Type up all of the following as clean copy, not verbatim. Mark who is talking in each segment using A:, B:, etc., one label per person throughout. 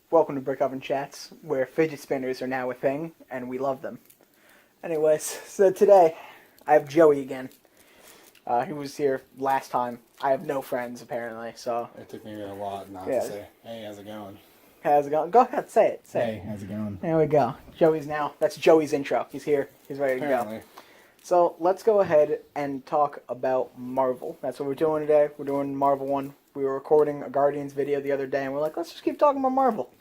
A: Welcome to Brick Oven Chats, where fidget spinners are now a thing, and we love them. Anyways, so today, I have Joey again. He was here last time. I have no friends, apparently, so...
B: It took me a lot not to say, hey, how's it going?
A: How's it going? Go ahead, say it.
B: Hey, how's it going?
A: There we go. That's Joey's intro. He's here. He's ready to
B: Apparently.
A: go. So, let's go ahead and talk about Marvel. That's what we're doing today. We're doing Marvel 1. We were recording a Guardians video the other day, and we're like, let's just keep talking about Marvel.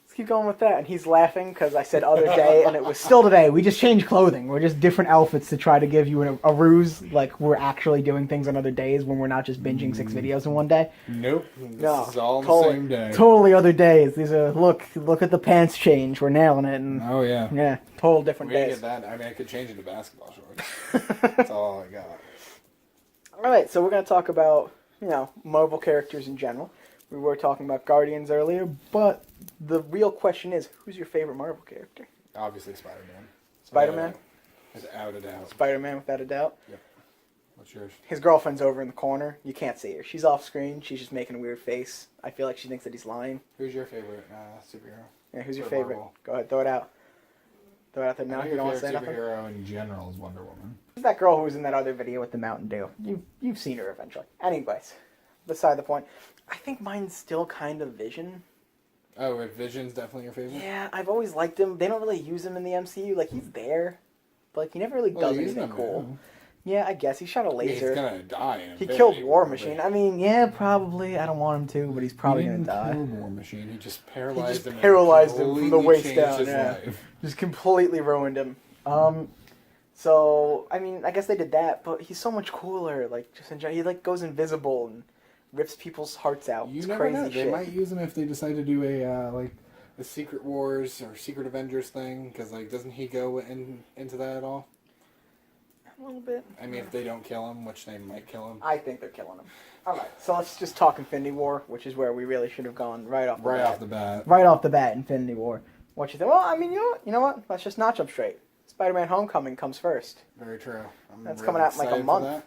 A: Let's keep going with that. And he's laughing because I said other day, and it was still today. We just changed clothing. We're just different outfits to try to give you a ruse, like we're actually doing things on other days when we're not just binging 6 videos in one day.
B: Nope. This
A: No,
B: is all on
A: totally,
B: the same day.
A: Totally other days. These are, look at the pants change. We're nailing it. And,
B: Oh, yeah.
A: yeah, total different
B: We didn't
A: days.
B: get that. I mean, I could change into basketball shorts. That's all I got.
A: Alright, so we're going to talk about, Marvel characters in general. We were talking about Guardians earlier, but the real question is, who's your favorite Marvel character?
B: Obviously, Spider-Man.
A: Spider-Man?
B: Without a doubt.
A: Spider-Man, without a doubt.
B: Yep. What's yours?
A: His girlfriend's over in the corner. You can't see her. She's off screen. She's just making a weird face. I feel like she thinks that he's lying.
B: Who's your favorite superhero?
A: Yeah, who's your
B: For
A: favorite?
B: Marvel.
A: Go ahead, throw it out. Throw it out there now.
B: I know
A: You don't
B: your
A: want to say
B: favorite
A: nothing?
B: superhero in general is Wonder Woman.
A: Who's that girl who was in that other video with the Mountain Dew? You've seen her eventually. Anyways, beside the point. I think mine's still kind of Vision.
B: Oh, Vision's definitely your favorite?
A: Yeah, I've always liked him. They don't really use him in the MCU. Like, he's there, but like, he never really does
B: he's
A: anything
B: not
A: cool.
B: bad.
A: Yeah, I guess. He shot a
B: Yeah,
A: laser.
B: he's gonna die in
A: He
B: Infinity
A: killed War
B: War,
A: Machine.
B: but-
A: I mean, yeah, probably. I don't want him to, but he's probably
B: He
A: going to
B: didn't
A: die.
B: kill War Machine. He just paralyzed him. and
A: Paralyzed him from the
B: completely
A: waist
B: changed
A: down.
B: his
A: Yeah.
B: life.
A: Just completely ruined him. So, I mean, I guess they did that, but he's so much cooler. Like, just in general, he, like, goes invisible and rips people's hearts out.
B: You
A: It's
B: never
A: crazy
B: know.
A: shit.
B: They might use him if they decide to do a Secret Wars or Secret Avengers thing. Because doesn't he go into that at all?
A: A little bit.
B: I mean, if they don't kill him, which they might kill him.
A: I think they're killing him. Alright, so let's just talk Infinity War, which is where we really should have gone right off the
B: Right
A: bat.
B: off the bat.
A: Right off the bat, Infinity War. What you think? Well, I mean, you know what? Let's just not jump straight. Spider-Man Homecoming comes first.
B: Very true.
A: That's
B: really
A: coming out in like a
B: excited for
A: month.
B: that.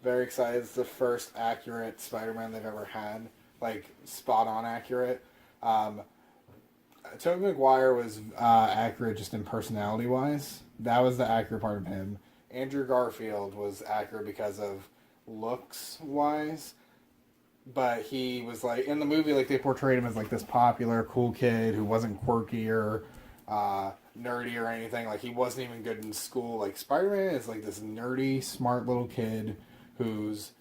B: Very excited. It's the first accurate Spider-Man they've ever had. Like, spot-on accurate. Tobey Maguire was accurate just in personality-wise. That was the accurate part of him. Andrew Garfield was accurate because of looks-wise. But he was, like, in the movie, like, they portrayed him as, like, this popular, cool kid who wasn't quirky or nerdy or anything. Like, he wasn't even good in school. Like, Spider-Man is, like, this nerdy, smart little kid who's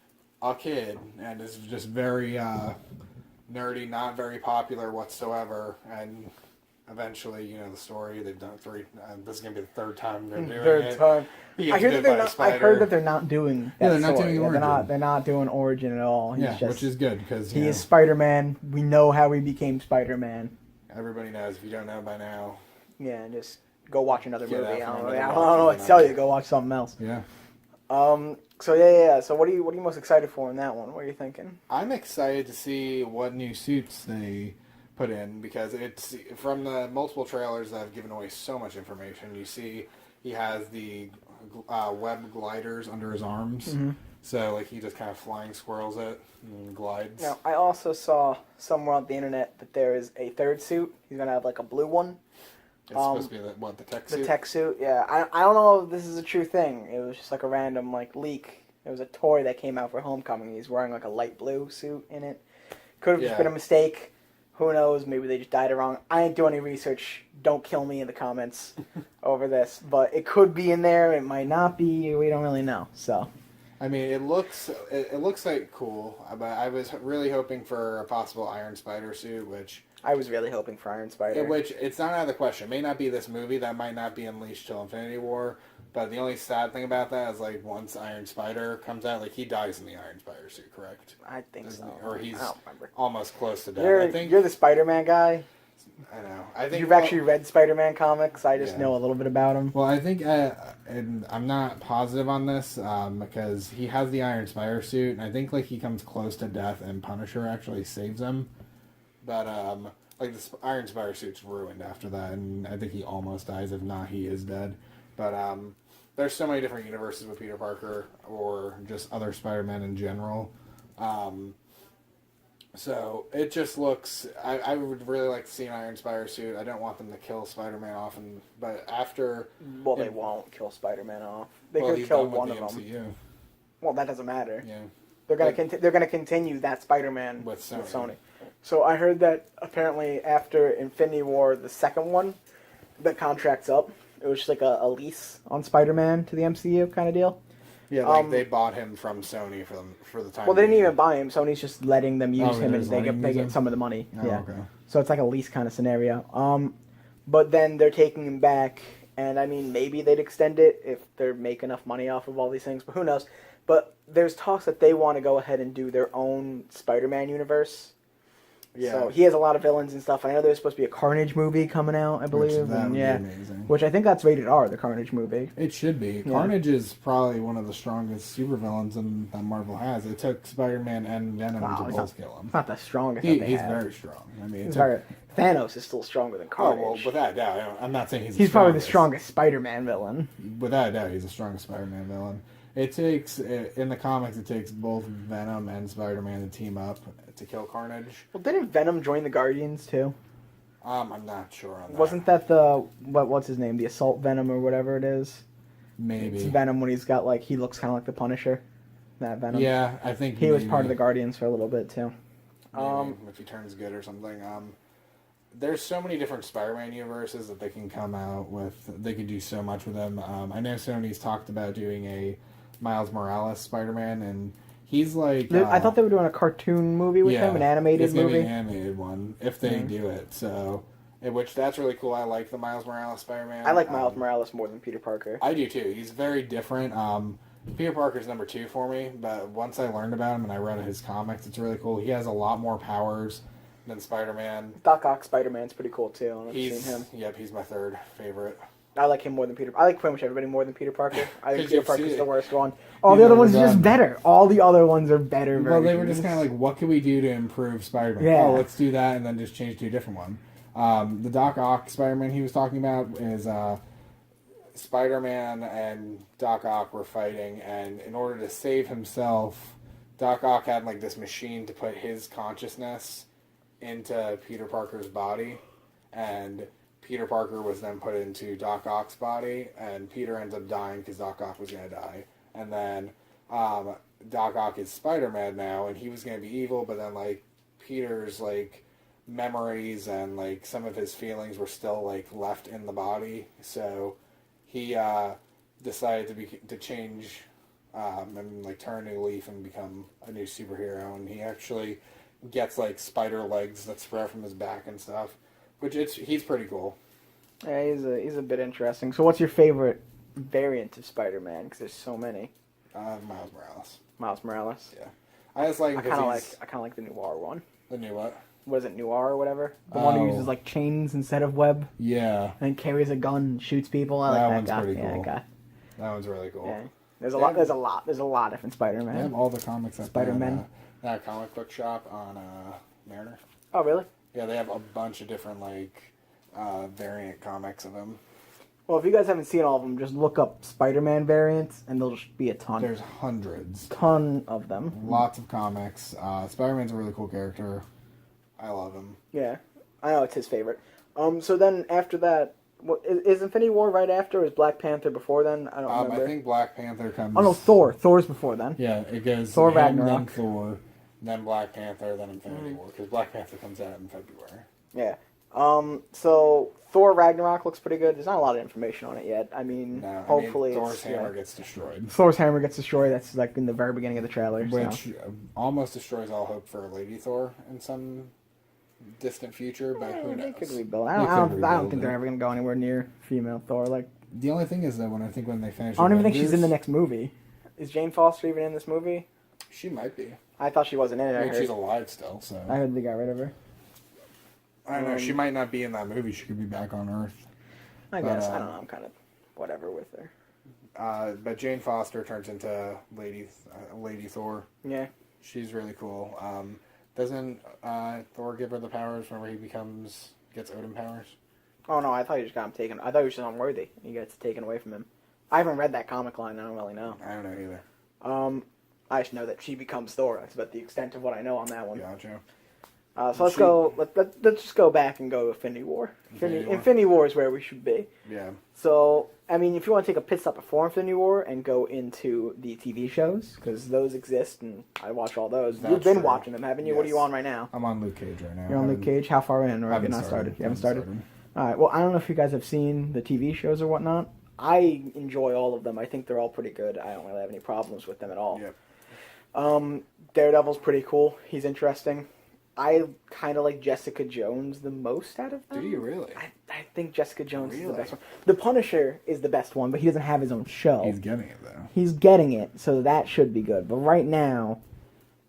B: a kid and is just very nerdy, not very popular whatsoever. And eventually, the story, they've done it 3... this is going to be the third time they're doing
A: Third
B: it.
A: time.
B: He
A: I
B: gets
A: hear
B: bit
A: that they're
B: by a
A: not. I
B: spider.
A: heard that they're not doing. That
B: Yeah, they're not
A: story.
B: doing Origin.
A: They're not doing Origin at all. He's just,
B: which is good because
A: he is Spider-Man. We know how he became Spider-Man.
B: everybody knows. If you don't know by now,
A: Yeah, and just go watch another
B: Get
A: movie.
B: out
A: I
B: from
A: don't know.
B: another
A: I
B: rock
A: don't know what
B: and
A: to tell
B: then-
A: you. Go watch something else.
B: yeah.
A: So yeah. So what are you most excited for in that one? What are you thinking?
B: I'm excited to see what new suits they put in because it's from the multiple trailers that have given away so much information. You see, he has the web gliders under his arms, so like he just kind of flying squirrels it and glides.
A: Now, I also saw somewhere on the internet that there is a third suit. He's gonna have like a blue one.
B: It's supposed to be the tech suit.
A: The tech suit, yeah. I don't know if this is a true thing. It was just like a random like leak. It was a toy that came out for Homecoming. He's wearing like a light blue suit in it. Could have just
B: Yeah.
A: been a mistake. Who knows? Maybe they just dyed it wrong. I didn't do any research. Don't kill me in the comments over this. But it could be in there. It might not be. We don't really know. So
B: I mean, it looks like cool, but I was really hoping for a possible Iron Spider suit, which
A: I was really hoping for Iron Spider.
B: which it's not out of the question. It may not be this movie. That might not be unleashed till Infinity War. But the only sad thing about that is like once Iron Spider comes out, like he dies in the Iron Spider suit, correct?
A: I think so.
B: Or he's
A: I don't remember.
B: almost close to death.
A: You're,
B: I think.
A: you're the Spider-Man guy.
B: I know. I think
A: You've actually read Spider-Man comics. I just
B: Yeah.
A: know a little bit about him.
B: Well, I think, and I'm not positive on this because he has the Iron Spider suit, and I think like he comes close to death, and Punisher actually saves him. But like the Iron Spider suit's ruined after that, and I think he almost dies. If not, he is dead. But there's so many different universes with Peter Parker, or just other Spider-Men in general. So it just looks. I would really like to see an Iron Spider suit. I don't want them to kill Spider-Man off, but after.
A: Well, they won't kill Spider-Man off. They
B: Well,
A: could
B: he's
A: kill
B: done with
A: one
B: the
A: of them.
B: MCU.
A: Well, that doesn't matter.
B: Yeah.
A: They're gonna continue that Spider-Man
B: With Sony.
A: So I heard that apparently after Infinity War, the second one, the contract's up. It was just like a lease on Spider-Man to the MCU kind of deal.
B: Yeah, like they bought him from Sony for the time.
A: Well, they didn't
B: being.
A: even buy him. Sony's just letting them use him,
B: they're
A: and
B: just
A: they
B: letting
A: get
B: use him?
A: some of the money.
B: Oh,
A: yeah.
B: okay.
A: So it's like a lease kind of scenario. But then they're taking him back, and I mean, maybe they'd extend it if they're making enough money off of all these things, but who knows? But there's talks that they want to go ahead and do their own Spider-Man universe.
B: Yeah.
A: So he has a lot of villains and stuff. I know there's supposed to be a Carnage movie coming out, I believe.
B: That
A: and
B: would
A: yeah,
B: be amazing.
A: which I think that's rated R, the Carnage movie.
B: It should be.
A: Yeah.
B: Carnage is probably one of the strongest supervillains that Marvel has. It took Spider-Man and Venom
A: Wow,
B: to
A: he's
B: both kill him.
A: It's not the strongest that they
B: He's
A: have.
B: very strong. I mean,
A: He's very, Thanos is still stronger than
B: oh
A: Carnage.
B: well, without a doubt. I'm not saying
A: He's probably the strongest Spider-Man villain.
B: Without a doubt, he's the strongest Spider-Man villain. It takes in the comics, it takes both Venom and Spider-Man to team up to kill Carnage.
A: Well, didn't Venom join the Guardians too?
B: I'm not sure on that.
A: Wasn't that the what's his name? The Assault Venom or whatever it is.
B: Maybe.
A: It's Venom when he's got like he looks kind of like the Punisher. That Venom.
B: Yeah, I think
A: He was part of the Guardians for a little bit too.
B: Maybe, if he turns good or something. There's so many different Spider-Man universes that they can come out with. They could do so much with them. I know Sony's talked about doing a Miles Morales Spider-Man, and he's like...
A: I thought they were doing a cartoon movie with him, an animated
B: it's gonna
A: movie.
B: be an animated one, if they do it. So, which that's really cool. I like the Miles Morales Spider-Man.
A: I like Miles Morales more than Peter Parker.
B: I do too. He's very different. Peter Parker's number 2 for me, but once I learned about him and I read his comics, it's really cool. He has a lot more powers than Spider-Man.
A: Doc Ock Spider-Man's pretty cool too. I don't know if you've
B: He's
A: seen him.
B: Yep, he's my 3rd favorite.
A: I like him more than Peter. I like pretty much everybody more than Peter Parker. I think
B: Did
A: Peter
B: you
A: Parker's
B: see
A: the
B: it?
A: worst one. All the
B: You've
A: other
B: never
A: ones are just
B: done-
A: better. All the other ones are better.
B: Well, they were
A: versions.
B: just kind of like, what can we do to improve Spider-Man?
A: Yeah.
B: Oh, let's do that, and then just change to a different one. The Doc Ock Spider-Man he was talking about is Spider-Man and Doc Ock were fighting, and in order to save himself, Doc Ock had like this machine to put his consciousness into Peter Parker's body, and Peter Parker was then put into Doc Ock's body, and Peter ends up dying because Doc Ock was going to die. And then Doc Ock is Spider-Man now, and he was going to be evil, but then like Peter's like memories and like some of his feelings were still like left in the body, so he decided to change and like turn a new leaf and become a new superhero, and he actually gets like spider legs that sprout from his back and stuff, which he's pretty cool.
A: Yeah, he's a bit interesting. So, what's your favorite variant of Spider-Man? Because there's so many.
B: Miles Morales.
A: Miles Morales.
B: Yeah, I just like
A: I
B: him
A: kind of
B: because
A: like the Noir one.
B: the new what?
A: What is it, Noir or whatever? The one who
B: Oh.
A: uses like chains instead of web
B: Yeah,
A: and carries a gun and shoots people. I like
B: That
A: that
B: one's
A: guy.
B: pretty
A: Yeah,
B: cool.
A: that guy.
B: that one's really cool.
A: Yeah. There's a
B: They
A: lot.
B: have-
A: There's a lot of different
B: They
A: Spider-Man.
B: have all the comics up
A: Spider-Man.
B: there on, that comic book shop on Mariner.
A: Oh, really?
B: Yeah, they have a bunch of different like variant comics of him.
A: Well, if you guys haven't seen all of them, just look up Spider-Man variants, and there'll just be a ton.
B: There's hundreds.
A: Ton of them.
B: Lots of comics. Spider-Man's a really cool character. I love him.
A: Yeah, I know it's his favorite. So then after that, what, is Infinity War right after? Or is Black Panther before then? I don't remember.
B: I think Black Panther comes...
A: Oh no, Thor. Thor's before then.
B: Yeah, it goes
A: Thor
B: him, then
A: Ragnarok.
B: Thor, then Black Panther, then Infinity War. Because Black Panther comes out in February.
A: Yeah. So Thor Ragnarok looks pretty good. There's not a lot of information on it yet. I mean,
B: No,
A: hopefully
B: Thor's
A: it's,
B: hammer gets destroyed.
A: Thor's hammer gets destroyed. That's like in the very beginning of the trailer. So.
B: Which almost destroys all hope for Lady Thor in some distant future, but who knows?
A: They could rebuild.
B: They
A: I
B: could
A: don't
B: rebuild
A: think they're
B: it.
A: ever gonna go anywhere near female Thor. Like,
B: The only thing is that when they finish
A: I don't even think she's in the
B: Avengers,
A: next movie. Is Jane Foster even in this movie?
B: She might be.
A: I thought she wasn't in it.
B: I
A: I
B: mean,
A: heard.
B: she's alive still, so...
A: I heard they got rid of her.
B: I don't know. She might not be in that movie. She could be back on Earth.
A: I
B: But,
A: guess. I don't know. I'm kind of whatever with her.
B: But Jane Foster turns into Lady Thor.
A: Yeah.
B: She's really cool. Doesn't Thor give her the powers whenever he gets Odin powers?
A: Oh no, I thought you just got him taken. I thought he was just unworthy. He gets taken away from him. I haven't read that comic line. I don't really know.
B: I don't know either.
A: I just know that she becomes Thor. That's about the extent of what I know on that one.
B: Gotcha.
A: So let's go. Let's just go back and go to Infinity War. Infinity War is where we should be.
B: Yeah.
A: So I mean, if you want to take a pit stop before Infinity War and go into the TV shows, because those exist and I watch all those.
B: That's
A: You've been
B: true.
A: watching them, haven't you? What are you
B: Yes.
A: on right now?
B: I'm on Luke Cage right now.
A: You're on Luke Cage. How far in? Or have you not started? You haven't started. All right. Well, I don't know if you guys have seen the TV shows or whatnot. I enjoy all of them. I think they're all pretty good. I don't really have any problems with them at all.
B: Yep.
A: Daredevil's pretty cool. He's interesting. I kind of like Jessica Jones the most out of them.
B: Do you really?
A: I think Jessica Jones is the
B: Really?
A: best one. The Punisher is the best one, but he doesn't have his own show.
B: He's getting it though.
A: He's getting it, so that should be good. But right now,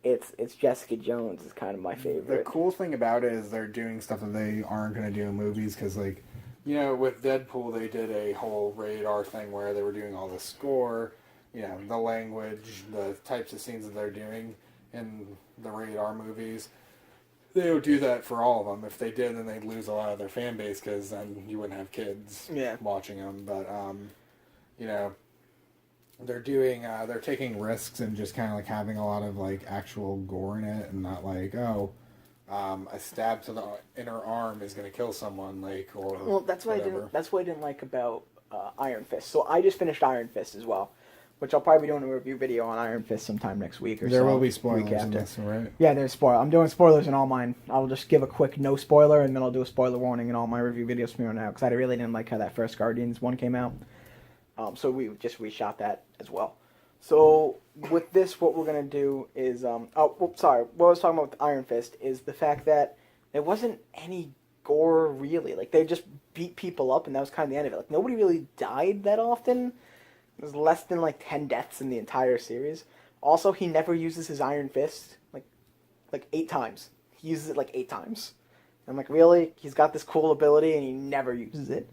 A: it's Jessica Jones is kind of my
B: The
A: favorite.
B: cool thing about it is they're doing stuff that they aren't going to do in movies because, like, you know, with Deadpool, they did a whole rated R thing where they were doing all the score, you know, the language, the types of scenes that they're doing in the rated R movies. They would do that for all of them. If they did, then they'd lose a lot of their fan base because then you wouldn't have kids watching them. But, you know, they're doing, they're taking risks and just kind of like having a lot of like actual gore in it and not like, oh, a stab to the inner arm is going to kill someone, like, or
A: Well, that's what
B: whatever.
A: That's what I didn't like about Iron Fist. So I just finished Iron Fist as well, which I'll probably be doing a review video on Iron Fist sometime next week or so.
B: There will be
A: week
B: spoilers in
A: after.
B: this, right?
A: Yeah, there's spoilers. I'm doing spoilers in all mine. I'll just give a quick no spoiler, and then I'll do a spoiler warning in all my review videos from here on out, because I really didn't like how that first Guardians one came out. So we just reshot that as well. So with this, what we're going to do is... What I was talking about with Iron Fist is the fact that there wasn't any gore, really. Like, they just beat people up, and that was kind of the end of it. Like, nobody really died that often. There's less than, like, 10 deaths in the entire series. Also, he never uses his Iron Fist, like 8 times. He uses it, like, 8 times. I'm like, really? He's got this cool ability, and he never uses it.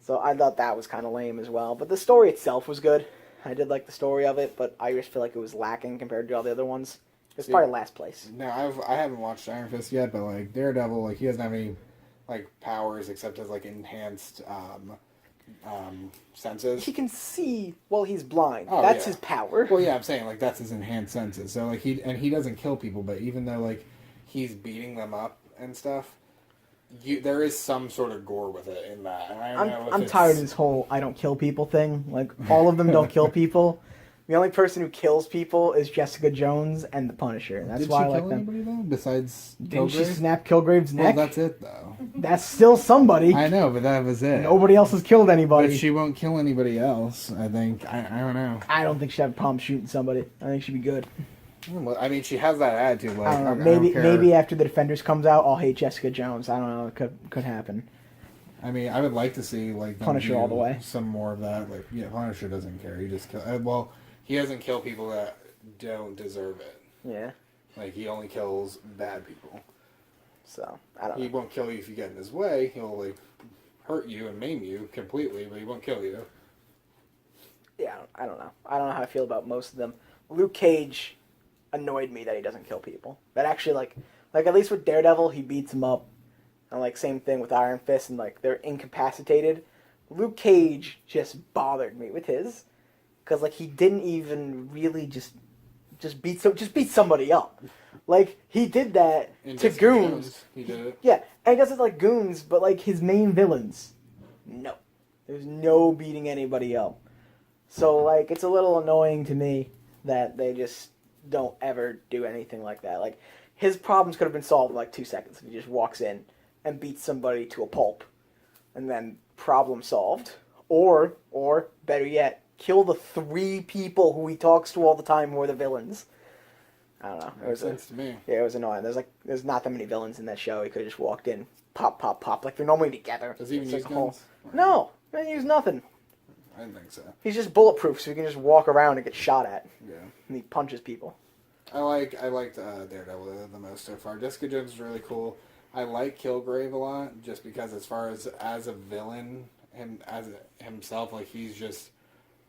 A: So I thought that was kind of lame as well. But the story itself was good. I did like the story of it, but I just feel like it was lacking compared to all the other ones. It's probably last place.
B: No, I haven't watched Iron Fist yet, but like Daredevil, like he doesn't have any like powers except his like enhanced senses.
A: He can see while he's blind.
B: Oh,
A: That's
B: yeah.
A: his power.
B: Well, yeah, I'm saying like that's his enhanced senses. So like he doesn't kill people, but even though like he's beating them up and stuff, there is some sort of gore with it in that. And I don't know if
A: I'm
B: it's...
A: tired of this whole I don't kill people thing. Like, all of them don't kill people. The only person who kills people is Jessica Jones and the Punisher. That's why I like them.
B: Did she kill anybody though? Besides
A: Didn't she
B: Kilgrave?
A: snap Kilgrave's neck?
B: Well, that's it though.
A: That's still somebody.
B: I know, but that was it.
A: Nobody else has killed anybody.
B: But she won't kill anybody else. I think. I don't know.
A: I don't think she'd have a problem shooting somebody. I think she'd be good.
B: Well, I mean, she has that attitude. Like,
A: I don't know.
B: I don't
A: Maybe
B: care.
A: maybe after the Defenders comes out, I'll hate Jessica Jones. I don't know. It could happen.
B: I mean, I would like to see like them
A: Punisher
B: do
A: all the way.
B: Some more of that. Like, yeah, Punisher doesn't care. He just kill. Well, he doesn't kill people that don't deserve it.
A: Yeah.
B: Like, he only kills bad people.
A: So I don't
B: He
A: know.
B: won't kill you if you get in his way. He'll like hurt you and maim you completely, but he won't kill you.
A: Yeah, I don't know. I don't know how I feel about most of them. Luke Cage annoyed me that he doesn't kill people. That actually, like at least with Daredevil, he beats them up. And, like, same thing with Iron Fist, and, like, they're incapacitated. Luke Cage just bothered me with his. Because, like, he didn't even really just beat somebody up. Like, he did that
B: In
A: to
B: Jessica
A: goons.
B: Jones, he did it.
A: Yeah, and he does it like goons, but, like, his main villains. No. There's no beating anybody up. So, like, it's a little annoying to me that they just don't ever do anything like that. Like, his problems could have been solved in, like, 2 seconds if he just walks in and beats somebody to a pulp. And then problem solved. Or, better yet, kill the 3 people who he talks to all the time who are the villains. I don't know.
B: Makes sense to me.
A: Yeah, it was annoying. There's not that many villains in that show. He could have just walked in, pop, pop, pop. Like, they're normally together.
B: Does he even
A: It's
B: use
A: like a whole-
B: guns?
A: No, he doesn't use nothing.
B: I didn't think so.
A: He's just bulletproof, so he can just walk around and get shot at.
B: Yeah.
A: And he punches people.
B: I liked Daredevil the most so far. Jessica Jones is really cool. I like Kilgrave a lot, just because as far as a villain and as himself, like he's just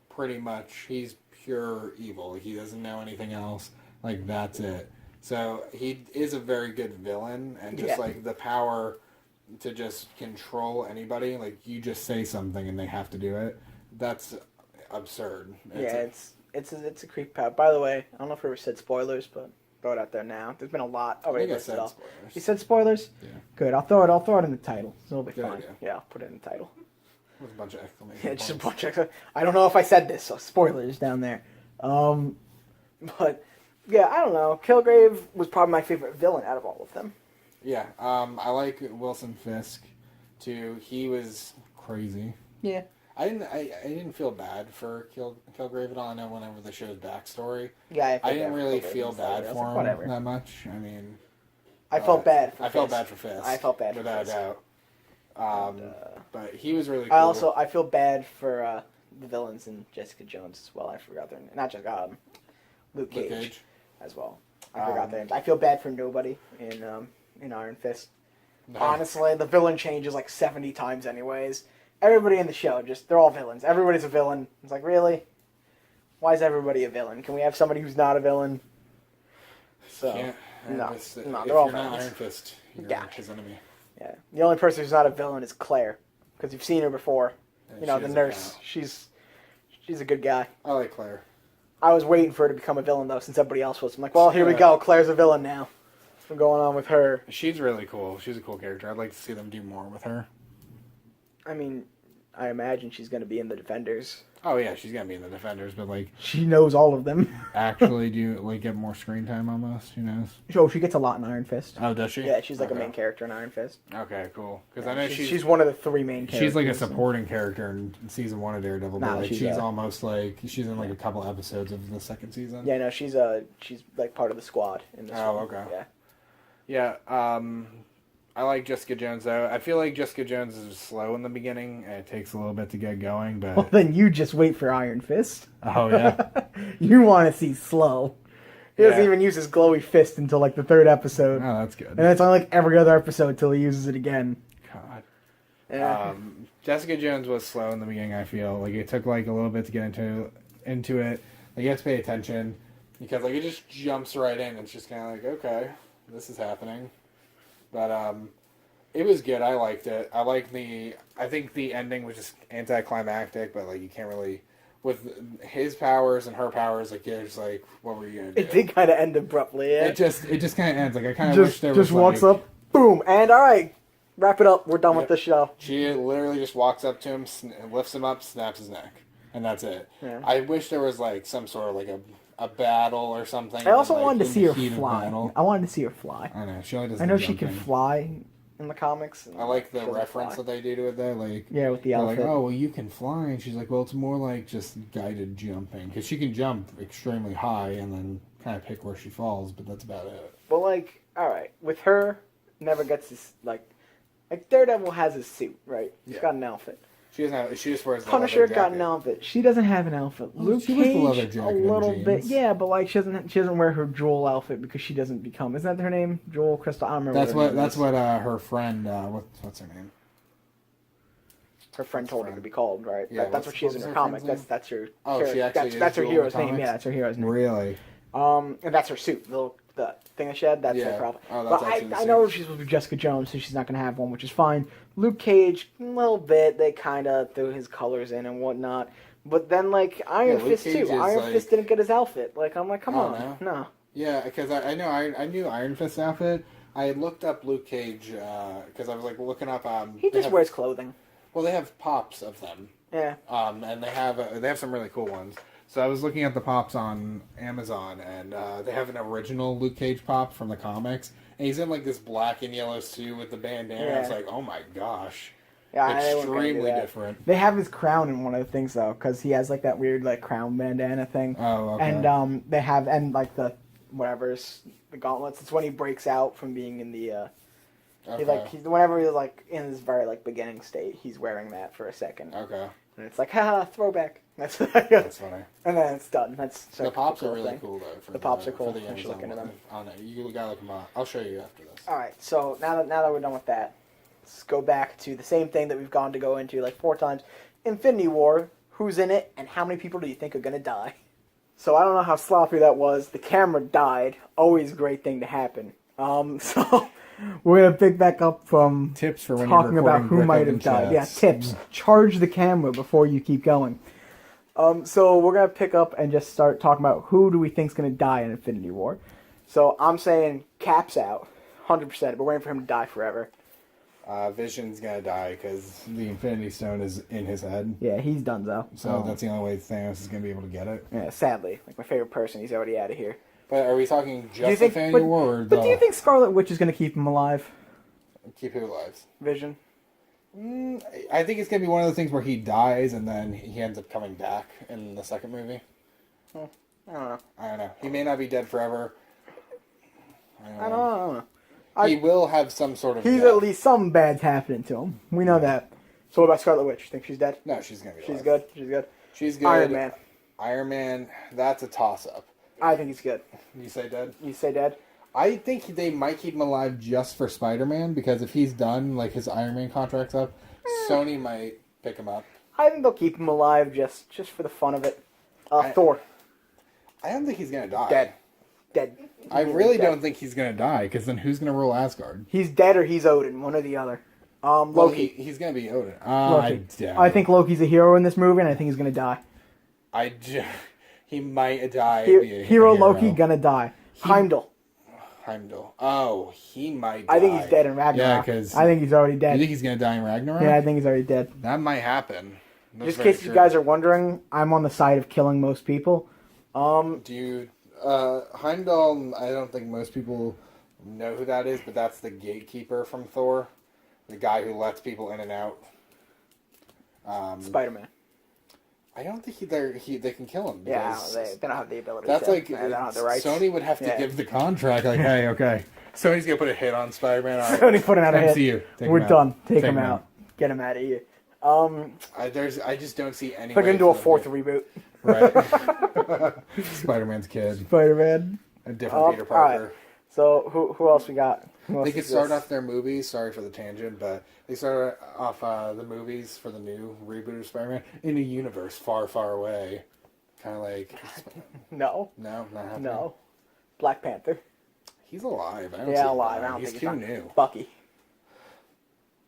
B: pretty much he's pure evil. Like, he doesn't know anything else. Like, that's it. So he is a very good villain, and just like the power to just control anybody. Like, you just say something and they have to do it. That's absurd.
A: It's a creep power. By the way, I don't know if we ever said spoilers, but throw it out there now. There's been a lot. Oh,
B: I think
A: wait,
B: I said spoilers.
A: You said spoilers?
B: Yeah.
A: Good. I'll throw it in the title. So it'll be
B: Good
A: fine.
B: idea.
A: Yeah, I'll put it in the title.
B: With a bunch of exclamation
A: Yeah, just a
B: points.
A: bunch of. I don't know if I said this, so spoilers down there. But yeah, I don't know. Kilgrave was probably my favorite villain out of all of them.
B: Yeah, I like Wilson Fisk too. He was crazy.
A: Yeah.
B: I didn't feel bad for Kilgrave at all. I know whenever they showed his backstory,
A: Yeah,
B: I didn't really feel bad for him
A: whatever.
B: that much. I mean,
A: I felt bad for
B: I felt
A: Fisk.
B: bad for Fisk.
A: I felt bad for
B: without a
A: Fisk.
B: doubt. But he was really cool.
A: I feel bad for the villains in Jessica Jones as well. I forgot their name. Not just Luke Cage as well. I forgot their names. I feel bad for nobody in Iron Fist.
B: No.
A: Honestly, the villain changes like 70 times anyways. Everybody in the show, they're all villains. Everybody's a villain. It's like, really? Why is everybody a villain? Can we have somebody who's not a villain? So,
B: Can't.
A: no,
B: If
A: they're
B: you're
A: all
B: not
A: villains.
B: Iron Fist, you're
A: Yeah.
B: his enemy.
A: Yeah. The only person who's not a villain is Claire. Because you've seen her before.
B: And
A: You know,
B: she
A: the
B: doesn't
A: nurse.
B: count.
A: She's a good guy.
B: I like Claire.
A: I was waiting for her to become a villain, though, since everybody else was. I'm like, well, here we go. Claire's a villain now. What's going on with her?
B: She's really cool. She's a cool character. I'd like to see them do more with her.
A: I mean, I imagine she's going to be in the Defenders.
B: Oh yeah, she's gonna be in the Defenders, but like
A: She knows all of them.
B: actually do like get more screen time almost. Who knows?
A: Oh, she gets a lot in Iron Fist.
B: Oh, does she?
A: Yeah, she's like
B: Okay.
A: a main character in Iron Fist.
B: Okay, cool. Because
A: Yeah,
B: I know
A: she's one of the three main characters.
B: she's like a supporting character in season 1 of Daredevil,
A: No,
B: but like
A: she's
B: she's
A: a-
B: almost like she's in like a couple episodes of the second season.
A: Yeah, no, she's like part of the squad in this
B: Oh,
A: one.
B: okay.
A: Yeah.
B: Yeah, I like Jessica Jones though. I feel like Jessica Jones is slow in the beginning and it takes a little bit to get going,
A: Well,
B: but
A: then you just wait for Iron Fist.
B: oh yeah.
A: You want to see slow. He doesn't
B: Yeah.
A: even use his glowy fist until like the third episode.
B: Oh, that's good.
A: And it's only like every other episode till he uses it again.
B: God.
A: Yeah.
B: Jessica Jones was slow in the beginning. I feel like it took like a little bit to get into it. Like you have to pay attention because like it just jumps right in. It's just kind of like okay, this is happening. But it was good. I liked it. I think the ending was just anticlimactic, but like you can't really with his powers and her powers. Like you're just like, what were you gonna do?
A: It did kind of end abruptly. Yeah.
B: It just kind of ends. Like I kind of wish
A: just
B: there
A: just
B: was
A: walks
B: like,
A: up, boom, and all right, wrap it up. We're done with the show.
B: She literally just walks up to him, lifts him up, snaps his neck, and that's it.
A: Yeah.
B: I wish there was like some sort of like a battle or something.
A: I also
B: like,
A: wanted to
B: in
A: see
B: the
A: her
B: heat of
A: fly.
B: battle.
A: I wanted to see her fly.
B: I know she only does.
A: I know she can
B: jumping.
A: fly in the comics.
B: I like
A: She
B: the
A: doesn't
B: reference
A: fly.
B: that they do to it though. Like
A: Yeah, with the
B: they're like,
A: outfit.
B: oh well, you can fly, and she's like, well, it's more like just guided jumping because she can jump extremely high and then kind of pick where she falls, but that's about it.
A: But like, all right, with her, never gets this like Daredevil has his suit, right? He's
B: Yeah.
A: got an outfit.
B: She doesn't have. She just wears the
A: Punisher
B: leather
A: got
B: jacket.
A: an outfit. She doesn't have an outfit.
B: Well,
A: Luke
B: she wears the leather
A: Cage, a
B: jacket and
A: little bit,
B: jeans.
A: yeah, but like she doesn't wear her Jewel outfit because she doesn't become. Isn't that her name? Jewel Crystal. I don't remember.
B: That's
A: her
B: what.
A: name
B: That's
A: is.
B: what. Her friend. What's her name?
A: Her friend told her to be called, right?
B: Yeah,
A: That's what she is in
B: what's
A: her
B: her
A: comic.
B: friend's
A: That's her.
B: Oh,
A: character.
B: she actually
A: That's her
B: is Jewel in
A: hero's
B: the
A: name.
B: comics?
A: Yeah, that's her hero's name.
B: Really?
A: And that's her suit. The thing that she had. That's
B: Yeah.
A: her outfit.
B: Oh, that's
A: but
B: actually the
A: I
B: suit.
A: know she's supposed to be Jessica Jones, so she's not going to have one, which is fine. Luke Cage, a little bit. They kind of threw his colors in and whatnot. But then, like, Iron
B: Luke
A: Fist,
B: Cage
A: too.
B: is,
A: Iron
B: like-
A: Fist didn't get his outfit. Like, I'm like, come
B: Oh,
A: on. No.
B: Yeah, because I know I knew Iron Fist's outfit. I had looked up Luke Cage because I was like looking up.
A: He
B: they
A: just
B: have-
A: wears clothing.
B: Well, they have pops of them,
A: Yeah.
B: and they have some really cool ones. So I was looking at the pops on Amazon, and they have an original Luke Cage pop from the comics, and he's in like this black and yellow suit with the bandana. I was
A: Yeah.
B: like, oh my gosh,
A: Yeah, they weren't gonna do
B: extremely
A: that.
B: different.
A: They have his crown in one of the things, though, because he has, like, that weird, like, crown bandana thing.
B: Oh, okay.
A: And they have, and, like, the gauntlets. It's when he breaks out from being in the,
B: Okay.
A: whenever he's, like, in his very, like, beginning state, he's wearing that for a second.
B: Okay,
A: And it's like, haha, throwback. That's
B: that's funny.
A: And then it's done. That's
B: The
A: such a
B: pops
A: cool
B: are really
A: thing.
B: cool though. For
A: The pops are cool.
B: For the
A: I should look
B: Amazon
A: into them.
B: one. I don't know. You gotta look them up. I'll show you after this.
A: All right, so now that we're done with that, let's go back to the same thing that we've gone to go into like 4 times. Infinity War, who's in it, and how many people do you think are going to die? So I don't know how sloppy that was. The camera died. Always a great thing to happen. So we're going to pick back up from
B: Tips for when
A: talking
B: you're
A: about
B: recording
A: who
B: Brick
A: might
B: Oven
A: have died. Yeah,
B: Chats.
A: tips. Charge the camera before you keep going. So we're going to pick up and just start talking about who do we think is going to die in Infinity War. So I'm saying Cap's out, 100%. We're waiting for him to die forever.
B: Vision's gonna die because the Infinity Stone is in his head.
A: Yeah, he's done though.
B: So that's the only way Thanos is gonna be able to get it.
A: Yeah, sadly, like my favorite person, he's already out of here.
B: But are we talking just
A: Do you think?
B: Infinity War or
A: but do you think Scarlet Witch is going to keep him alive?
B: keep who alive?
A: Vision.
B: I think it's gonna be one of those things where he dies and then he ends up coming back in the second movie.
A: I don't know.
B: I don't know. He may not be dead forever.
A: I don't know.
B: He will have some sort of.
A: He's
B: death.
A: at least something bad's happening to him. We know that. So what about Scarlet Witch? Think she's dead?
B: No, she's gonna be.
A: She's
B: alive.
A: good. She's good.
B: She's good.
A: Iron Man.
B: Iron Man. That's a toss-up.
A: I think he's good.
B: You say dead?
A: You say dead?
B: I think they might keep him alive just for Spider-Man because if he's done, like his Iron Man contract's up, Sony might pick him up.
A: I think they'll keep him alive just for the fun of it. Thor.
B: I don't think he's gonna die.
A: Dead. Dead.
B: I really
A: Dead.
B: don't think he's gonna die because then who's gonna rule Asgard?
A: He's dead or he's Odin, one or the other.
B: Well,
A: Loki.
B: he's gonna be Odin.
A: Loki.
B: doubt
A: I
B: it.
A: think Loki's a hero in this movie, and I think he's gonna die.
B: He might die.
A: Hero Loki gonna die. Heimdall.
B: Heimdall. Oh, he might die.
A: I think he's dead in Ragnarok.
B: Yeah, because
A: I think he's already
B: you
A: dead.
B: think he's gonna die in Ragnarok?
A: Yeah, I think he's already dead.
B: That might happen. That's
A: Just in
B: very
A: case you
B: true.
A: guys are wondering, I'm on the side of killing most people.
B: Do you, Heimdall, I don't think most people know who that is, but that's the gatekeeper from Thor. The guy who lets people in and out.
A: Spider-Man.
B: I don't think they can kill him.
A: Yeah,
B: because
A: they don't have the ability.
B: that's
A: to.
B: like,
A: They don't have the rights.
B: Sony would have to
A: Yeah.
B: give the contract, like, hey, okay. Sony's going to put a hit on Spider-Man. All right.
A: Sony putting out a hit.
B: MCU, take
A: We're
B: him out.
A: done. Take
B: Take
A: him
B: him
A: out. Get him out of here.
B: I just don't see any
A: They're
B: way
A: gonna do a
B: for
A: fourth
B: them
A: reboot.
B: to- Right. Spider-Man's kid.
A: Spider-Man.
B: A different Peter
A: All right.
B: Parker.
A: So who else we got? Who else
B: They could
A: is
B: start
A: this?
B: off their movies. Sorry for the tangent, but they started off the movies for the new reboot of Spider-Man in a universe far, far away. Kind of like
A: No,
B: no, not happening.
A: no. Black Panther.
B: He's alive. I don't see
A: Yeah,
B: him
A: alive. I
B: dying.
A: don't
B: He's
A: think
B: too
A: he's not.
B: new.
A: Bucky.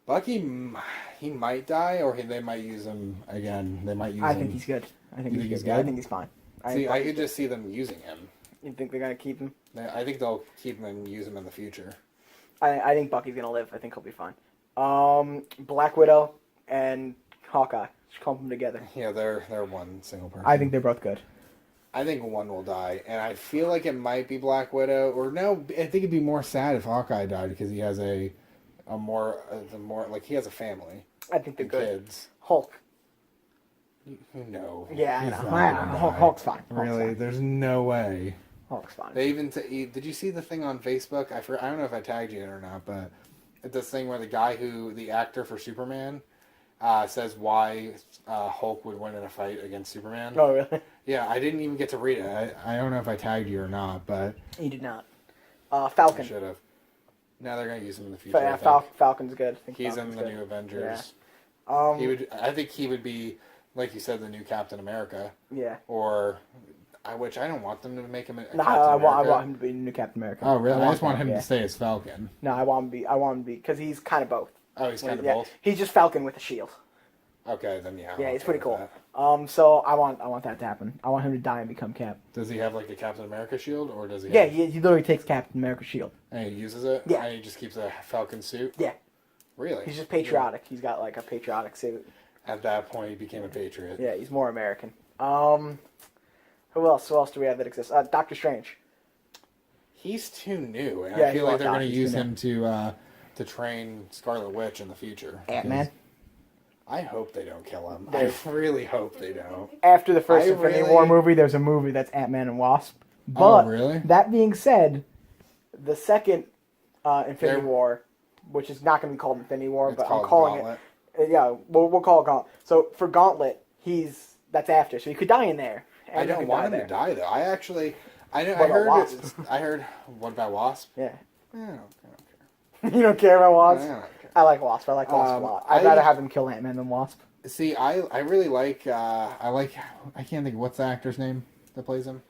B: Bucky, he might die, or they might use him again. They might use him.
A: I think he's good. I think
B: You
A: he's
B: think he's
A: good. I
B: good?
A: think he's fine.
B: See, I could just see them using him.
A: You think they're gonna keep him?
B: I think they'll keep him and use him in the future.
A: I think Bucky's gonna live. I think he'll be fine. Black Widow and Hawkeye. Just clump them together.
B: Yeah, they're one single person.
A: I think they're both good.
B: I think one will die, and I feel like it might be Black Widow. Or no, I think it'd be more sad if Hawkeye died because he has a more like he has a family
A: I think they're
B: and
A: good.
B: kids.
A: Hulk.
B: No.
A: Yeah, I
B: he's
A: know.
B: not
A: I
B: gonna
A: know.
B: die.
A: Hulk's fine. Hulk's
B: Really?
A: fine.
B: There's no way.
A: Hulk's fine.
B: They even did you see the thing on Facebook? I don't know if I tagged you in it or not, but it's this thing where the actor for Superman, says why Hulk would win in a fight against Superman.
A: Oh, really?
B: Yeah, I didn't even get to read it. I don't know if I tagged you or not, but
A: He did not.
B: I
A: Falcon.
B: should have. Now they're gonna use him in the future.
A: Yeah,
B: I think.
A: Falcon's good. I think
B: He's
A: Falcon's
B: in the
A: good.
B: new Avengers.
A: Yeah.
B: I think he would be, like you said, the new Captain America,
A: Yeah.
B: or which I don't want them to make him a
A: No,
B: Captain
A: I
B: America.
A: want him to be the new Captain America.
B: Oh, really? I just want
A: that,
B: him
A: yeah.
B: to stay as Falcon.
A: No, I want him to be because he's kind of both.
B: Oh, he's kind of
A: Yeah,
B: both.
A: he's just Falcon with a shield.
B: Okay, then yeah. I'm
A: Yeah, he's
B: okay
A: pretty
B: with
A: cool.
B: that.
A: So I want that to happen. I want him to die and become Cap.
B: Does he have like a Captain America shield, or does he?
A: Yeah,
B: have,
A: he literally takes Captain America's shield.
B: and he uses it.
A: Yeah.
B: And he just keeps a Falcon suit.
A: Yeah,
B: Really?
A: he's just patriotic. He's got like a patriotic suit.
B: At that point, he became a patriot.
A: Yeah, he's more American. Who else? Who else do we have that exists? Doctor Strange.
B: He's too new, and
A: Yeah,
B: I feel
A: he's
B: like they're
A: not-
B: going to
A: he's
B: use
A: too
B: him to train Scarlet Witch in the future.
A: Ant-Man.
B: I hope they don't kill him.
A: There's-
B: I really hope they don't.
A: After the first
B: I
A: Infinity
B: really-
A: War movie, there's a movie that's Ant-Man and Wasp.
B: Oh,
A: But
B: really?
A: that being said, the second Infinity
B: There-
A: War, which is not going to be called Infinity War,
B: It's
A: but I'm
B: called
A: calling
B: Gauntlet.
A: it. Yeah, we'll call it Gauntlet. So for Gauntlet, that's after, so he could die in there.
B: I
A: Andrew
B: don't
A: could
B: want him
A: there.
B: to die though. I know.
A: What
B: I heard.
A: about Wasp?
B: I heard. What about Wasp?
A: Yeah,
B: I don't care.
A: you don't care about Wasp.
B: I don't care.
A: I like Wasp. I like Wasp a lot. I'd
B: I-
A: rather have him kill Ant-Man than Wasp.
B: See, I really like. I can't think. What's the actor's name that plays him?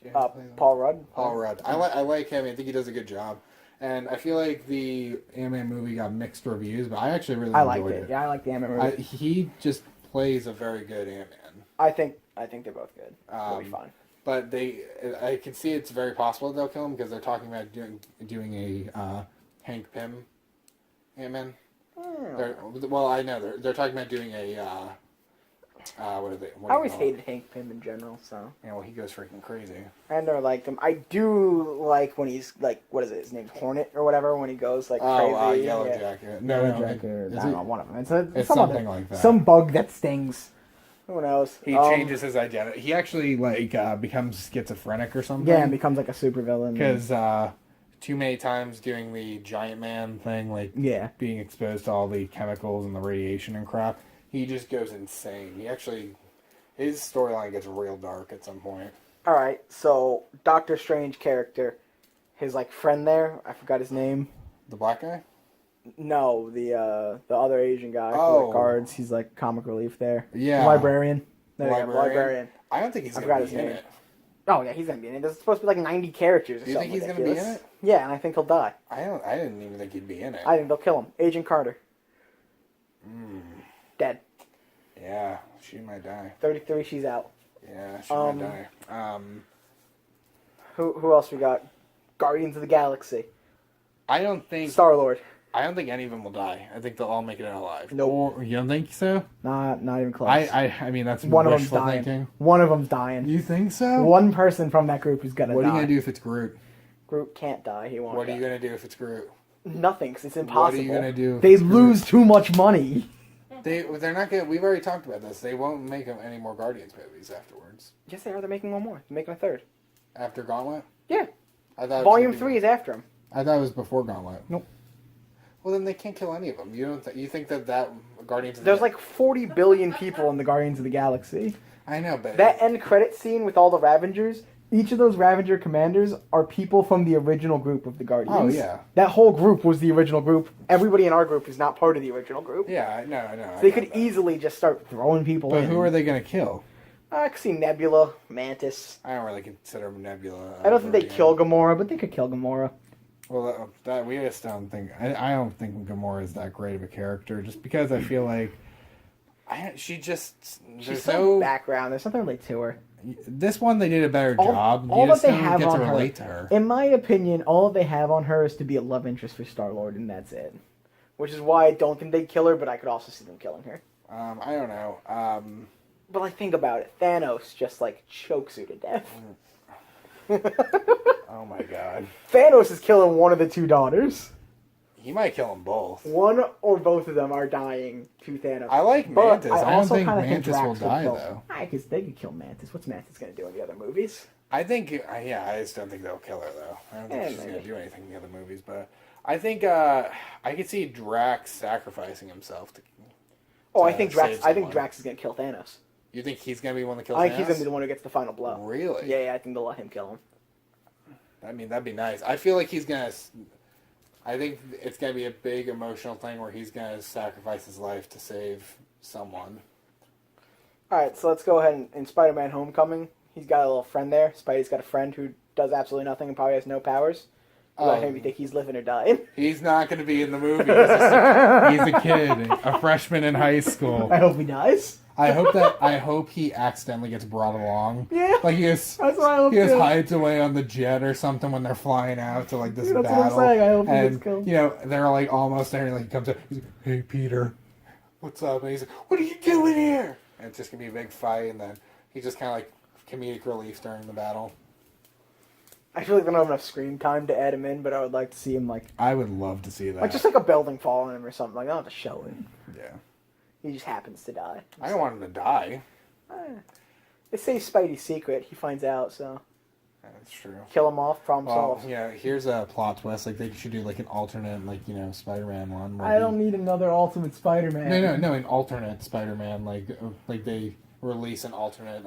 B: Do you know who plays him?
A: Paul Rudd.
B: Paul Rudd. I like him. I think he does a good job. And I feel like the Ant-Man movie got mixed reviews, but I actually really
A: I liked
B: enjoyed
A: it.
B: it.
A: Yeah, I like the Ant-Man movie.
B: He just plays a very good Ant-Man.
A: I think they're both good. They'll be fine.
B: but I can see it's very possible they'll kill him because they're talking about doing a Hank Pym Ant-Man. Well, I know they're talking about doing a what are they? What
A: I
B: do you
A: always
B: call it?
A: hated Hank Pym in general, so.
B: Yeah, well, he goes freaking crazy.
A: I never liked him. I do like when he's like, what is it? His name's Hornet or whatever. When he goes like crazy.
B: Yellow
A: yeah.
B: Jacket.
A: Yellow
B: No,
A: Jacket.
B: is
A: I don't
B: it-
A: know, one of them.
B: It's
A: some
B: something
A: other-
B: like that.
A: Some bug that stings. Who knows?
B: He changes his identity. He actually becomes schizophrenic or something.
A: Yeah, and becomes like a supervillain.
B: Because too many times doing the giant man thing,
A: Yeah.
B: being exposed to all the chemicals and the radiation and crap, he just goes insane. His storyline gets real dark at some point.
A: All right, so Doctor Strange character, his like friend there. I forgot his name.
B: The black guy?
A: No, the other Asian guy who
B: Oh.
A: like guards. He's like comic relief there.
B: Yeah.
A: The librarian. There you go,
B: Librarian?
A: librarian.
B: I don't think he's
A: I
B: going
A: forgot
B: to
A: his
B: be in
A: name.
B: it.
A: Oh yeah, he's gonna be in it. There's supposed to be like 90 characters or
B: Do you
A: something.
B: think he's gonna be in
A: ridiculous.
B: it?
A: Yeah, and I think he'll die.
B: I didn't even think he'd be in it.
A: I think they'll kill him. Agent Carter. Dead.
B: Yeah, she might die.
A: 33. She's out.
B: Yeah, she might die.
A: Who else we got? Guardians of the Galaxy.
B: I don't think
A: Star-Lord.
B: any of them will die. I think they'll all make it out alive.
A: Nope.
B: Or, you don't think so?
A: Not even close.
B: I mean that's
A: One of them's
B: wishful
A: dying.
B: thinking.
A: One of them's dying.
B: You think so?
A: One person from that group is gonna
B: What
A: die.
B: are you gonna do if it's Groot?
A: Groot can't die. He won't.
B: What are
A: die.
B: you gonna do if it's Groot?
A: Nothing, 'cause it's
B: What are
A: impossible.
B: you gonna do if
A: They
B: it's Groot?
A: lose too much money.
B: They're not gonna. We've already talked about this. They won't make any more Guardians movies afterwards.
A: Yes, they are. They're making one more. They're making a third.
B: After Gauntlet,
A: Yeah.
B: I thought it was
A: Volume
B: gonna be-
A: 3 is after him.
B: I thought it was before Gauntlet.
A: Nope.
B: Well, then they can't kill any of them. You don't. You think that Guardians? Of
A: There's
B: the...
A: like 40 billion people in the Guardians of the Galaxy.
B: I know, but
A: That end credit scene with all the Ravengers, each of those Ravager commanders are people from the original group of the Guardians.
B: Oh, yeah.
A: That whole group was the original group. Everybody in our group is not part of the original group.
B: yeah, I know.
A: They could easily just start throwing people
B: But
A: in.
B: who are they gonna kill?
A: I could see Nebula, Mantis.
B: I don't really consider Nebula.
A: I don't think they
B: Guardian.
A: kill Gamora, but they could kill Gamora.
B: Well, that we just don't think. I don't think Gamora is that great of a character, just because I feel like
A: She's
B: there's
A: so
B: no
A: background. There's nothing really to her.
B: This one they did a better
A: All-
B: job.
A: all
B: You
A: that
B: just
A: they
B: don't
A: have
B: get
A: on
B: to
A: her-
B: relate to her.
A: In my opinion, all they have on her is to be a love interest for Star-Lord, and that's it. Which is why I don't think they'd kill her, but I could also see them killing her.
B: I don't know.
A: But like, think about it. Thanos just like chokes her to death.
B: Oh my god,
A: Thanos is killing one of the two daughters.
B: he might kill them both.
A: One or both of them are dying to Thanos.
B: I like
A: But
B: Mantis. I don't
A: also
B: think
A: kinda
B: Mantis will
A: Drax
B: die
A: kill.
B: though.
A: I guess they could kill Mantis. What's Mantis gonna do in the other movies?
B: I think, I just don't think they'll kill her though. I don't think
A: Yeah,
B: she's
A: maybe.
B: gonna do anything in the other movies. But I think I could see Drax sacrificing himself to.
A: Oh, I
B: to
A: think Drax.
B: save
A: I think
B: someone.
A: Drax is gonna kill Thanos.
B: You think he's gonna be one that kills?
A: I think
B: Thanos?
A: he's gonna be the one who gets the final blow.
B: Really?
A: Yeah, I think they'll let him kill him.
B: I mean, that'd be nice. I feel like he's gonna. I think it's gonna be a big emotional thing where he's gonna sacrifice his life to save someone.
A: All right, so let's go ahead and in Spider-Man: Homecoming, he's got a little friend there. Spidey's got a friend who does absolutely nothing and probably has no powers. Let him think he's living or dying.
B: He's not gonna be in the movie. He's a kid, a freshman in high school.
A: I hope he dies.
B: I hope he accidentally gets brought along.
A: Yeah.
B: Like he just
A: That's what I hope.
B: he just
A: too.
B: hides away on the jet or something when they're flying out to like this
A: That's what I'm
B: battle.
A: saying. I hope he
B: and
A: gets killed.
B: you know they're like almost there. And like he comes up. He's like, "Hey Peter, what's up?" And he's like, "What are you doing here?" And it's just gonna be a big fight. And then he's just kind of like comedic relief during the battle.
A: I feel like they don't have enough screen time to add him in, but I would like to see him like
B: I would love to see that.
A: just like a building fall on him or something. Like, I don't have to show it.
B: yeah,
A: He just happens to die.
B: I don't want him to die.
A: They say Spidey's secret. He finds out, so
B: That's true.
A: kill him off. Problem
B: Well,
A: solved.
B: yeah. Here's a plot twist. Like they should do like an alternate, like Spider-Man one. where
A: I don't need another Ultimate Spider-Man.
B: No, an alternate Spider-Man, like they release an alternate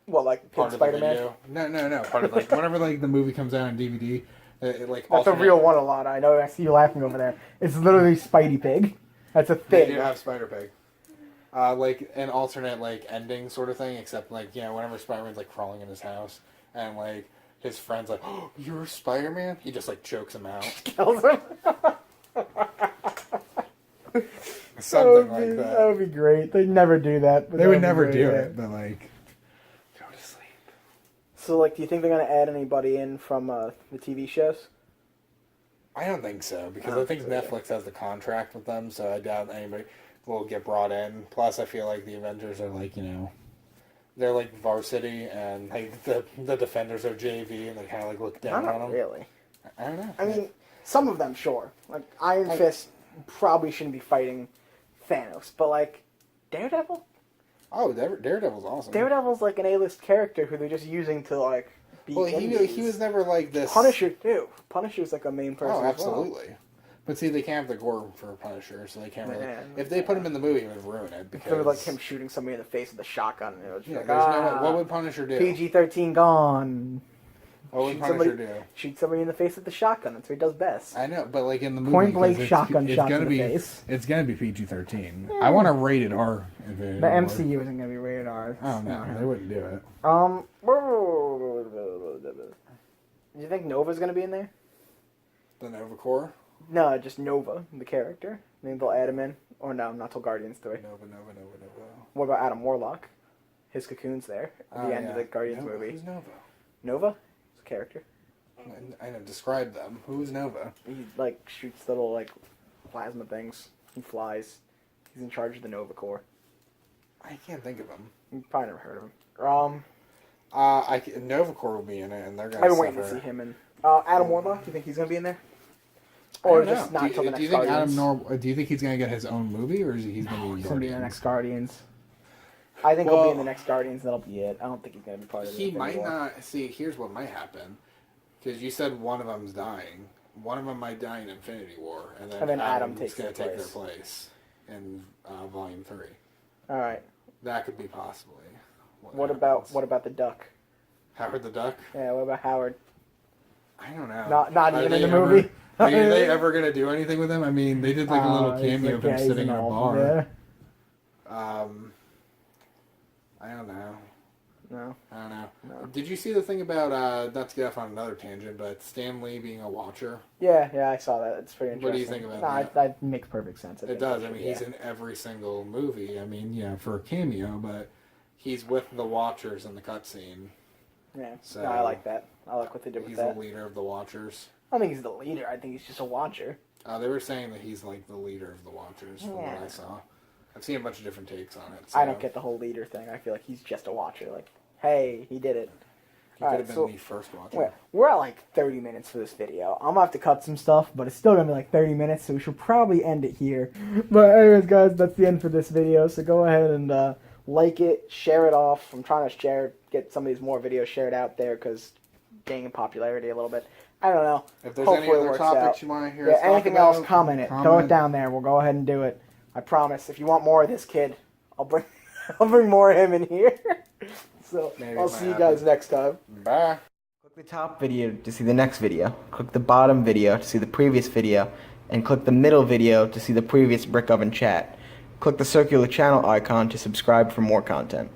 A: What, like
B: part
A: Pit
B: of the
A: Spider-Man?
B: video. No, part of like whenever like the movie comes out on DVD, like
A: That's a
B: alternate-
A: real one a lot. I know. I see you laughing over there. It's literally Spidey Pig. That's a
B: They
A: thing.
B: do have Spider-Pig. Like an alternate like ending sort of thing, except like whenever Spider-Man's like crawling in his house and like his friend's like, "Oh, you're Spider-Man," he just like chokes him out,
A: Kills him.
B: something like
A: That
B: that.
A: would be great. They'd never do that. But
B: They
A: that
B: would
A: be
B: never
A: great,
B: do
A: yeah.
B: it, but like, go to sleep.
A: So, like, do you think they're gonna add anybody in from the TV shows?
B: I don't think so, because
A: I
B: I think
A: don't think so,
B: Netflix has the contract with them, so I doubt anybody will get brought in. Plus, I feel like the Avengers are like, they're like varsity, and like the Defenders are JV, and they kind of like look down on
A: Not
B: them.
A: really.
B: I don't know.
A: I mean, some of them, sure. Like, Iron Fist probably shouldn't be fighting Thanos, but, like, Daredevil?
B: oh, Daredevil's awesome.
A: Daredevil's, like, an A-list character who they're just using to, like, be
B: Well,
A: enemies.
B: he was never like this.
A: Punisher, too. Punisher's, like, a main person
B: Oh,
A: as well.
B: absolutely. But see, they can't have the gore for Punisher, so they can't really.
A: Yeah.
B: If they put him in the movie, it would ruin it. Because
A: Instead of, like, him shooting somebody in the face with a shotgun. And it was just
B: Yeah,
A: like,
B: there's no. What would Punisher do?
A: PG-13 gone.
B: What would
A: Shoot
B: Punisher
A: somebody-
B: do?
A: Shoot somebody in the face with the shotgun. That's what he does best.
B: I know, but like in the movie,
A: Point blank
B: 'cause
A: shotgun shot
B: gonna
A: in the
B: be,
A: face.
B: It's gonna be PG-13. I want a rated R.
A: The MCU isn't going to be rated R.
B: Oh no, they wouldn't do it.
A: Do you think Nova's going to be in there?
B: The Nova Corps.
A: No, just Nova, the character. Maybe they'll add him in. Or no, not till Guardians 3.
B: Nova.
A: What about Adam Warlock? His cocoon's there at
B: Oh,
A: the end
B: yeah.
A: of the Guardians
B: Nova.
A: movie.
B: Who's Nova?
A: Nova? It's a character.
B: I know. Describe them. Who's Nova?
A: He, like, shoots little, like, plasma things. He flies. He's in charge of the Nova Corps.
B: I can't think of them.
A: You probably never heard of him.
B: Nova Corps will be in it, and they're gonna.
A: I've been waiting to
B: suffer.
A: see him in. Adam Warlock, do you think he's going to be in there? Or
B: I don't
A: just
B: know.
A: not till the next
B: do you think
A: Guardians?
B: Do you think he's gonna get his own movie, or is he's gonna be?
A: He's going to be in the
B: Guardians?
A: next Guardians. I think he'll be
B: Well,
A: in the next Guardians, that'll be it. I don't think he's going to be part of the
B: He
A: Infinity
B: might
A: War.
B: not. See, here's what might happen. Because you said one of them's dying. One of them might die in Infinity War, and then
A: Adam
B: Adam's
A: takes
B: gonna
A: their
B: take their
A: place.
B: place in Volume 3.
A: Alright.
B: That could be possibly.
A: What about the Duck?
B: Howard the Duck?
A: Yeah, what about Howard?
B: I don't know.
A: Not
B: Are
A: even
B: they
A: in the
B: ever-
A: movie?
B: Are they ever gonna do anything with him? I mean, they did like a little cameo of him
A: he's
B: sitting in a
A: all-
B: bar.
A: Yeah.
B: I don't know.
A: No.
B: I don't know.
A: No.
B: Did you see the thing about, not to get off on another tangent, but Stan Lee being a watcher?
A: Yeah, I saw that. It's pretty interesting.
B: What do you think about
A: that? That makes perfect sense.
B: It does. I mean, he's in every single movie. I mean, yeah, for a cameo, but he's with the Watchers in the cutscene.
A: Yeah,
B: So-
A: no, I like that. I like what they did with
B: He's
A: that.
B: the leader of the Watchers.
A: I don't think he's the leader. I think he's just a watcher.
B: They were saying that he's like the leader of the Watchers from what
A: Yeah.
B: I saw. I've seen a bunch of different takes on it.
A: I don't get the whole leader thing. I feel like he's just a watcher. Like, hey, he did it.
B: He could have been the first Watcher.
A: We're at like 30 minutes for this video. I'm gonna have to cut some stuff, but it's still gonna be like 30 minutes, so we should probably end it here. But anyways, guys, that's the end for this video. So go ahead and like it, share it off. I'm trying to get some of these more videos shared out there because gaining popularity a little bit. I don't know.
B: If there's
A: Hopefully
B: any
A: it
B: other
A: works
B: topics
A: out.
B: you want to hear
A: Yeah,
B: us talk
A: anything
B: about,
A: else, comment it. Throw it down there. We'll go ahead and do it. I promise. If you want more of this kid, I'll bring more of him in here. So
B: Maybe
A: I'll
B: it might
A: see you
B: happen.
A: guys next time.
B: Bye.
A: Click the top video to see the next video. Click the bottom video to see the previous video. And click the middle video to see the previous Brick Oven chat. Click the circular channel icon to subscribe for more content.